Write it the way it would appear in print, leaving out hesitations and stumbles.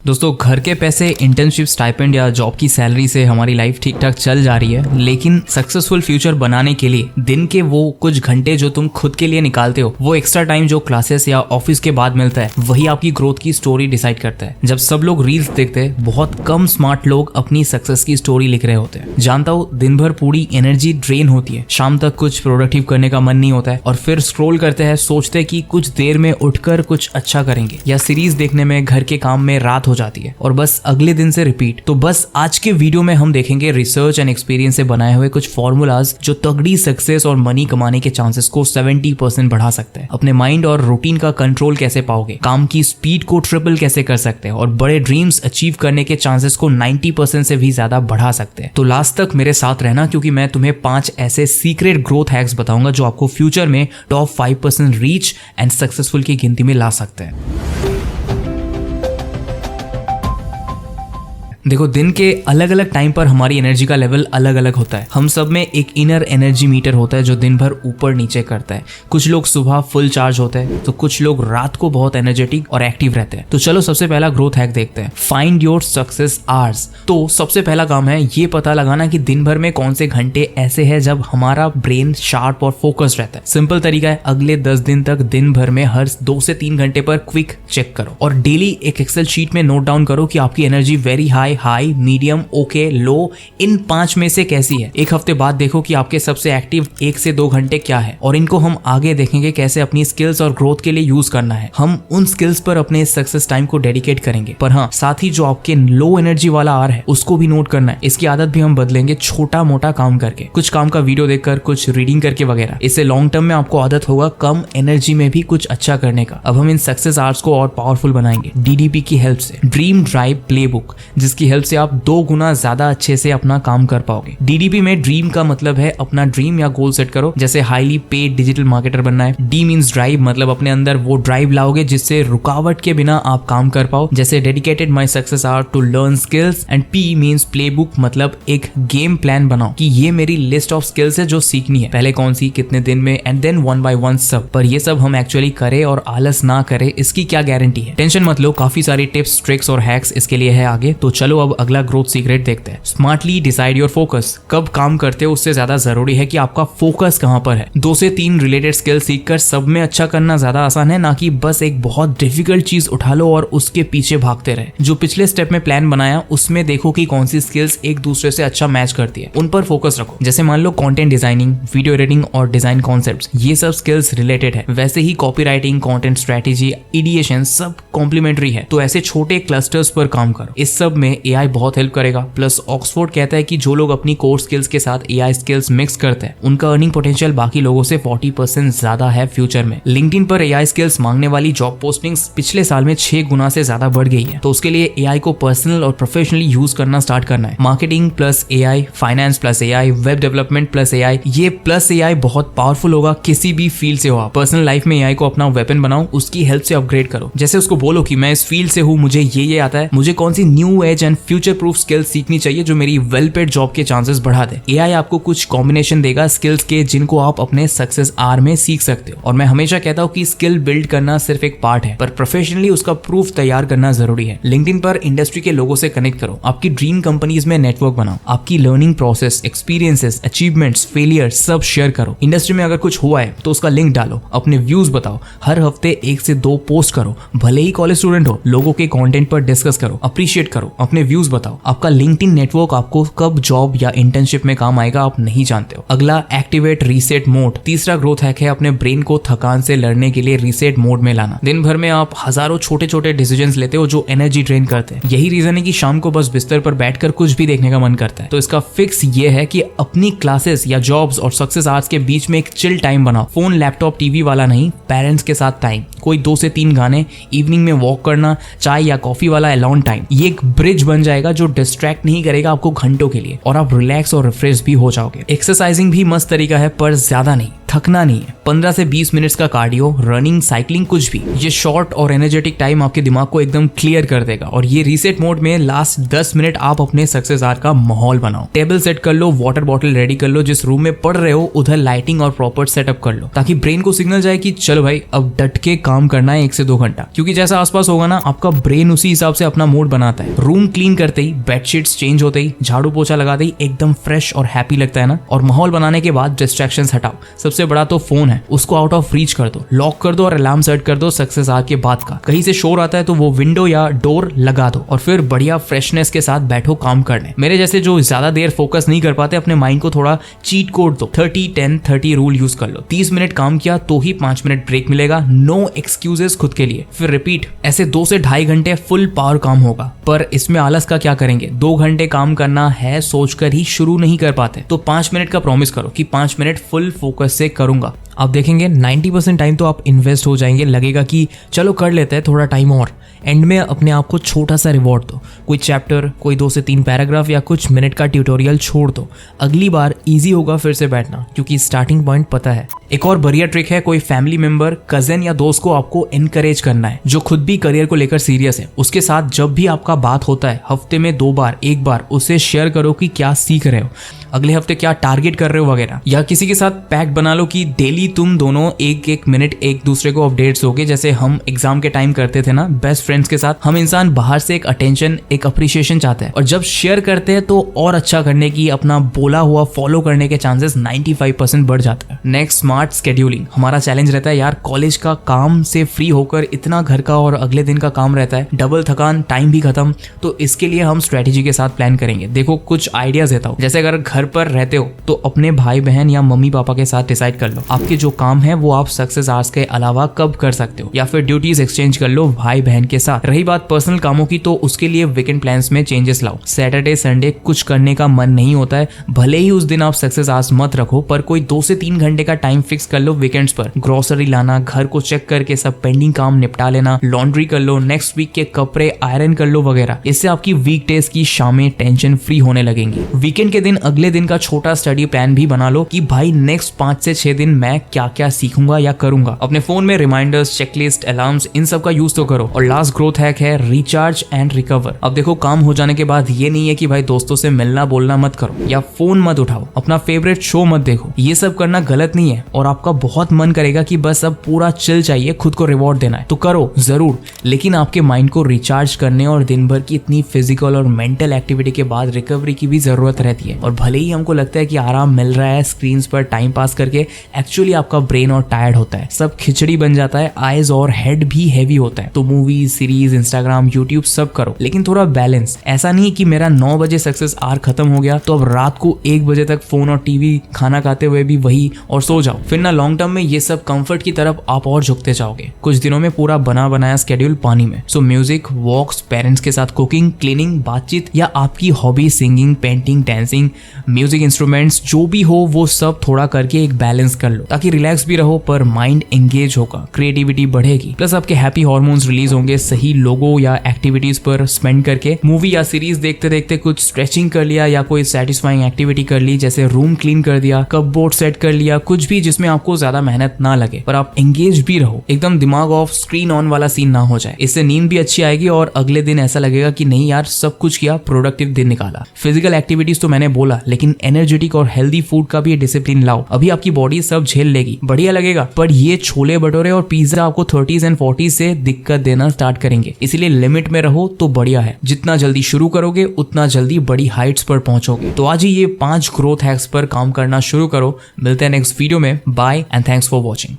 दोस्तों घर के पैसे, इंटर्नशिप, स्टाइपेंड या जॉब की सैलरी से हमारी लाइफ ठीक ठाक चल जा रही है, लेकिन सक्सेसफुल फ्यूचर बनाने के लिए दिन के वो कुछ घंटे जो तुम खुद के लिए निकालते हो, वो एक्स्ट्रा टाइम जो क्लासेस या ऑफिस के बाद मिलता है, वही आपकी ग्रोथ की स्टोरी डिसाइड करता है। जब सब लोग रील्स देखते हैं, बहुत कम स्मार्ट लोग अपनी सक्सेस की स्टोरी लिख रहे होते हैं। जानता हूँ दिन भर पूरी एनर्जी ड्रेन होती है, शाम तक कुछ प्रोडक्टिव करने का मन नहीं होता है और फिर स्क्रॉल करते हैं, सोचते हैं कि कुछ देर में उठकर कुछ अच्छा करेंगे, या सीरीज देखने में, घर के काम में रात हो जाती है और बस अगले दिन से रिपीट। तो बस आज के वीडियो में हम देखेंगे रिसर्च एंड एक्सपीरियंस से बनाए हुए कुछ फॉर्मूलाज जो तगड़ी सक्सेस और मनी कमाने के चांसेस को 70% बढ़ा सकते हैं। अपने माइंड और रूटीन का कंट्रोल कैसे पाओगे, काम की स्पीड को ट्रिपल कैसे कर सकते हैं और बड़े ड्रीम्स अचीव करने के चांसेस को 90% से भी ज्यादा बढ़ा सकते हैं। तो लास्ट तक मेरे साथ रहना, क्योंकि मैं तुम्हें 5 ऐसे सीक्रेट ग्रोथ हैक्स बताऊंगा जो आपको फ्यूचर में टॉप 5% रीच एंड सक्सेसफुल की गिनती में ला सकते हैं। देखो, दिन के अलग अलग टाइम पर हमारी एनर्जी का लेवल अलग अलग होता है। हम सब में एक इनर एनर्जी मीटर होता है जो दिन भर ऊपर नीचे करता है। कुछ लोग सुबह फुल चार्ज होते हैं तो कुछ लोग रात को बहुत एनर्जेटिक और एक्टिव रहते हैं। तो चलो सबसे पहला ग्रोथ हैक देखते हैं, फाइंड योर सक्सेस आवर्स। तो सबसे पहला काम है ये पता लगाना कि दिन भर में कौन से घंटे ऐसे हैं जब हमारा ब्रेन शार्प और फोकस रहता है। सिंपल तरीका है, अगले 10 दिन तक दिन भर में हर 2 से 3 घंटे पर क्विक चेक करो और डेली एक एक्सेल शीट में नोट डाउन करो कि आपकी energy very high, medium, okay, low, इन 5 में से कैसी है। एक हफ्ते बाद देखो कि आपके सबसे एक्टिव 1 से 2 घंटे क्या है और इनको हम आगे देखेंगे कैसे अपनी स्किल्स और ग्रोथ के लिए यूज करना है। हम उन स्किल्स पर अपने सक्सेस टाइम को डेडिकेट करेंगे, पर हाँ, साथ ही जो आपके लो एनर्जी वाला आवर है उसको भी नोट करना है। इसकी आदत भी हम बदलेंगे छोटा मोटा काम करके, कुछ काम का वीडियो देखकर, कुछ रीडिंग करके वगैरह। इससे लॉन्ग टर्म में आपको आदत होगा कम एनर्जी में भी कुछ अच्छा करने का। अब हम इन सक्सेस आवर्स को और पावरफुल बनाएंगे DDP की हेल्प से, ड्रीम ड्राइव प्लेबुक, जिसकी हेल्प से आप 2 गुना ज्यादा अच्छे से अपना काम कर पाओगे। DDP में ड्रीम का मतलब है अपना ड्रीम या गोल सेट करो, जैसे हाईली पेड डिजिटल मार्केटर बनना है। D मींस ड्राइव, मतलब अपने अंदर वो ड्राइव लाओगे जिससे रुकावट के बिना आप काम कर पाओ, जैसे dedicated my success hour to learn skills. And P means playbook, मतलब एक गेम प्लान बनाओ कि ये मेरी लिस्ट ऑफ स्किल्स है जो सीखनी है, पहले कौन सी, कितने दिन में, एंड देन 1 by 1 सब। पर ये सब हम एक्चुअली करें और आलस ना करे, इसकी क्या गारंटी है। टेंशन मत लो, काफी सारी टिप्स, ट्रिक्स और हैक्स इसके लिए है आगे। तो चलो अब अगला ग्रोथ सीक्रेट देखते हैं, स्मार्टली डिसाइड योर फोकस। कब काम करते हो उससे ज्यादा जरूरी है कि आपका फोकस कहां पर है। 2 से 3 रिलेटेड स्किल सीखकर सब में अच्छा करना ज्यादा आसान है, ना कि बस एक बहुत डिफिकल्ट चीज उठा लो और उसके पीछे भागते रहे। जो पिछले स्टेप में प्लान बनाया उसमें देखो कि कौन सी स्किल्स एक दूसरे से अच्छा मैच करती है, उन पर फोकस रखो। जैसे मान लो कंटेंट डिजाइनिंग, वीडियो एडिटिंग और डिजाइन कॉन्सेप्ट्स, ये सब स्किल्स रिलेटेड है। वैसे ही कॉपीराइटिंग, कंटेंट स्ट्रेटेजी, इडिएशन सब कॉम्प्लीमेंट्री है। तो ऐसे छोटे क्लस्टर्स पर काम करो। इस सब में AI बहुत हेल्प करेगा। प्लस ऑक्सफोर्ड कहता है कि जो लोग अपनी कोर स्किल्स के साथ AI स्किल्स मिक्स करते हैं, उनका अर्निंग पोटेंशियल बाकी लोगों से 40% ज्यादा है फ्यूचर में। लिंक्डइन पर AI स्किल्स मांगने वाली जॉब पोस्टिंग्स पिछले साल में 6 गुना से ज्यादा बढ़ गई है। तो उसके लिए AI को पर्सनल और प्रोफेशनली यूज करना स्टार्ट करना है। Marketing plus AI, finance plus AI, web development plus AI, ये प्लस AI बहुत पावरफुल होगा किसी भी फील्ड से हो। आप पर्सनल लाइफ में AI को अपना वेपन बनाओ, उसकी हेल्प से अपग्रेड करो। जैसे उसको बोलो कि मैं इस फील्ड से हूँ, मुझे ये आता है, मुझे कौन सी new age and future proof skills सीखनी चाहिए जो मेरी वेल पेड जॉब के चांसेस बढ़ा दे। AI आपको कुछ कॉम्बिनेशन देगा स्किल्स के जिनको आप अपने सक्सेस आवर में सीख सकते हो। और मैं हमेशा कहता हूँ कि स्किल बिल्ड करना सिर्फ एक पार्ट है, पर प्रोफेशनली उसका प्रूफ तैयार करना जरूरी है। लिंक्डइन पर इंडस्ट्री के लोगों से कनेक्ट करो, आपकी ड्रीम कंपनीज में नेटवर्क बनाओ, आपकी learning process, experiences, achievements, failure सब शेयर करो। इंडस्ट्री में अगर कुछ हुआ है तो उसका लिंक डालो, अपने व्यूज बताओ, हर हफ्ते 1 से 2 पोस्ट करो। भले ही कॉलेज स्टूडेंट हो, लोगों के कंटेंट पर डिस्कस करो, अप्रिशिएट करो, अपने व्यूज बताओ। आपका लिंक्डइन नेटवर्क आपको कब जॉब या इंटर्नशिप में काम आएगा आप नहीं जानते हो। अगला, एक्टिवेट रीसेट मोड। तीसरा ग्रोथ हैक है अपने ब्रेन को थकान से लड़ने के लिए रीसेट मोड में लाना। दिन भर में आप हजारों छोटे छोटे डिसीजंस लेते हो जो एनर्जी ड्रेन करते हैं। यही रीजन है कि शाम को बस बिस्तर पर बैठकर कुछ भी देखने का मन करता है। तो इसका फिक्स ये है कि अपनी क्लासेस या जॉब्स और सक्सेस आवर्स के बीच में एक चिल टाइम बनाओ। फोन, लैपटॉप, टीवी वाला नहीं, पेरेंट्स के साथ टाइम, कोई 2 से 3 गाने, इवनिंग में वॉक करना, चाय या कॉफी वाला अलोन टाइम। ये एक ब्रिज बन जाएगा जो डिस्ट्रैक्ट नहीं करेगा आपको घंटों के लिए, और आप रिलैक्स और रिफ्रेश भी हो जाओगे। एक्सरसाइजिंग भी मस्त तरीका है, पर ज्यादा नहीं, थकना नहीं है। 15 से 20 मिनट्स का कार्डियो, रनिंग, साइकिलिंग, कुछ भी, ये शॉर्ट और एनर्जेटिक टाइम आपके दिमाग को एकदम क्लियर कर देगा। और ये रीसेट मोड में लास्ट 10 मिनट आप अपने सक्सेस आर का माहौल बनाओ। टेबल सेट कर लो, वाटर बॉटल रेडी कर लो, जिस रूम में पढ़ रहे हो उधर लाइटिंग और प्रॉपर सेटअप कर लो, ताकि ब्रेन को सिग्नल जाए कि चलो भाई अब डट के काम करना है 1 से 2 घंटा। क्योंकि जैसा आसपास होगा ना, आपका ब्रेन उसी हिसाब से अपना मूड बनाता है। रूम क्लीन करते ही, बेडशीट्स चेंज होते ही, झाड़ू पोछा लगाते ही एकदम फ्रेश और हैप्पी लगता है ना। और माहौल बनाने के बाद डिस्ट्रैक्शंस हटाओ। सबसे बड़ा तो फोन है, उसको आउट ऑफ रीच कर दो, लॉक कर दो और अलार्म सेट कर दो सक्सेस आर के बाद का। कहीं से शोर आता है तो वो विंडो या डोर लगा दो और फिर बढ़िया फ्रेशनेस के साथ बैठो काम करने। मेरे जैसे जो ज्यादा देर फोकस नहीं कर पाते, अपने माइंड को थोड़ा चीट कोड दो। 30-10-30 रूल यूज कर लो। 30 मिनट काम किया तो ही 5 मिनट ब्रेक मिलेगा। नो एक्सक्यूजेस खुद के लिए। फिर रिपीट। ऐसे 2 से 2.5 घंटे फुल पावर काम होगा। पर इसमें आलस का क्या करेंगे? 2 घंटे काम करना है सोचकर ही शुरू नहीं कर पाते, तो 5 मिनट का प्रॉमिस करो कि 5 मिनट फुल फोकस से करूंगा। आप देखेंगे 90% टाइम तो आप इन्वेस्ट हो जाएंगे। लगेगा कि चलो कर लेते हैं थोड़ा टाइम और। एंड में अपने आप को छोटा सा रिवॉर्ड दो। कोई चैप्टर, कोई 2 से 3 पैराग्राफ या कुछ मिनट का ट्यूटोरियल छोड़ दो। अगली बार इजी होगा फिर से बैठना, क्योंकि स्टार्टिंग पॉइंट पता है। एक और बढ़िया ट्रिक है, कोई फैमिली मेंबर, कजन या दोस्त को आपको इनकरेज करना है जो खुद भी करियर को लेकर सीरियस है। उसके साथ जब भी आपका बात होता है, हफ्ते में 2 बार, 1 बार उसे शेयर करो कि क्या सीख रहे हो, अगले हफ्ते क्या टारगेट कर रहे हो वगैरह। या किसी के साथ पैक्ट बना लो कि डेली तुम दोनों 1-1 मिनट एक दूसरे को अपडेट्स होगे, जैसे हम एग्जाम के टाइम करते थे ना बेस्ट फ्रेंड्स के साथ। हम इंसान बाहर से एक अटेंशन, एक अप्रिशिएशन चाहते हैं, और जब शेयर करते हैं तो और अच्छा करने की, अपना बोला हुआ फॉलो करने के चांसेस 95% बढ़ जाता है। Next, smart scheduling. हमारा चैलेंज रहता है यार, कॉलेज का काम से फ्री होकर इतना घर का और अगले दिन का काम रहता है, डबल थकान, टाइम भी खत्म। तो इसके लिए हम स्ट्रेटेजी के साथ प्लान करेंगे। देखो कुछ आइडियाज देता हूँ। जैसे अगर घर पर रहते हो तो अपने भाई बहन या मम्मी पापा के साथ डिसाइड कर लो आपके जो काम है वो आप सक्सेस आवर्स के अलावा कब कर सकते हो, या फिर ड्यूटीज एक्सचेंज कर लो भाई बहन के साथ। रही बात पर्सनल कामों की, तो उसके लिए वीकेंड प्लान्स में चेंजेस लाओ। सैटरडे संडे कुछ करने का मन नहीं होता है, भले ही उस दिन आप सक्सेस आवर्स मत रखो, पर कोई 2 से 3 घंटे का टाइम फिक्स कर लो वीकेंड्स पर। ग्रोसरी लाना, घर को चेक करके सब पेंडिंग काम निपटा लेना, लॉन्ड्री कर लो, नेक्स्ट वीक के कपड़े आयरन कर लो वगैरह। इससे आपकी वीकडेज की शामें टेंशन फ्री होने लगेंगी। वीकेंड के दिन अगले दिन का छोटा स्टडी प्लान भी बना लो कि भाई नेक्स्ट 5 से 6 दिन मैं क्या क्या सीखूंगा या करूंगा। अपने फोन में रिमाइंडर्स, चेकलिस्ट, अलार्म्स, इन सब का यूज तो करो। और लास्ट ग्रोथ हैक है रिचार्ज एंड रिकवर। अब देखो काम हो जाने के बाद ये नहीं है कि भाई दोस्तों से मिलना बोलना मत करो या फोन मत उठाओ, अपना फेवरेट शो मत देखो। ये सब करना गलत नहीं है, और आपका बहुत मन करेगा कि बस अब पूरा चिल चाहिए, खुद को रिवॉर्ड देना है, तो करो जरूर। लेकिन आपके माइंड को रिचार्ज करने और दिन भर की इतनी फिजिकल और मेंटल एक्टिविटी के बाद रिकवरी की भी जरूरत रहती है। और भले ही हमको लगता है कि आराम मिल रहा है स्क्रीन्स पर टाइम पास करके, एक्चुअली आपका ब्रेन और टायर्ड होता है, सब खिचड़ी बन जाता है, आईज और हेड भी हैवी होता है। तो मूवीज, सीरीज, इंस्टाग्राम, यूट्यूब सब करो, लेकिन थोड़ा बैलेंस। ऐसा नहीं कि मेरा 9 बजे सक्सेस आवर खत्म हो गया तो अब रात को 1 बजे तक फोन और टीवी खाना खाते हुए भी वही और सो जाओ। फिर ना लॉन्ग टर्म में ये सब कंफर्ट की तरफ आप और झुकते जाओगे। कुछ दिनों में पूरा बना बनाया स्केड्यूल पानी में। सो म्यूजिक, वॉक्स, पेरेंट्स के साथ कुकिंग, क्लीनिंग, बातचीत, या आपकी hobby singing, painting, dancing, music instruments, जो भी हो वो सब थोड़ा करके एक बैलेंस कर लो, ताकि रिलैक्स भी रहो पर माइंड एंगेज होगा, क्रिएटिविटी बढ़ेगी, प्लस आपके हैप्पी हार्मोन्स रिलीज होंगे। सही लोगों या एक्टिविटीज पर स्पेंड करके, मूवी या सीरीज देखते देखते कुछ स्ट्रेचिंग कर लिया या कोई सेटिस्फाइंग एक्टिविटी कर ली, जैसे रूम क्लीन कर दिया, कपबोर्ड सेट कर लिया, कुछ भी जिसमें आपको ज्यादा मेहनत ना लगे पर आप एंगेज भी रहो, एकदम दिमाग ऑफ स्क्रीन ऑन वाला सीन ना हो जाए। इससे नींद भी अच्छी आएगी और अगले दिन ऐसा लगेगा कि नहीं यार सब कुछ किया, प्रोडक्टिव दिन निकाला। फिजिकल एक्टिविटीज तो मैंने बोला, लेकिन एनर्जेटिक और हेल्दी फूड का भी डिसिप्लिन लाओ। अभी आपकी बॉडी सब झेल लेगी, बढ़िया लगेगा, पर ये छोले भटूरे और पिज्जा आपको 30s and 40s से दिक्कत देना स्टार्ट करेंगे। इसलिए लिमिट में रहो तो बढ़िया है। जितना जल्दी शुरू करोगे उतना जल्दी बड़ी हाइट्स पर पहुंचोगे। तो आज ही ये 5 ग्रोथ हैक्स पर काम करना शुरू करो। मिलते हैं नेक्स्ट वीडियो में। Bye and thanks for watching.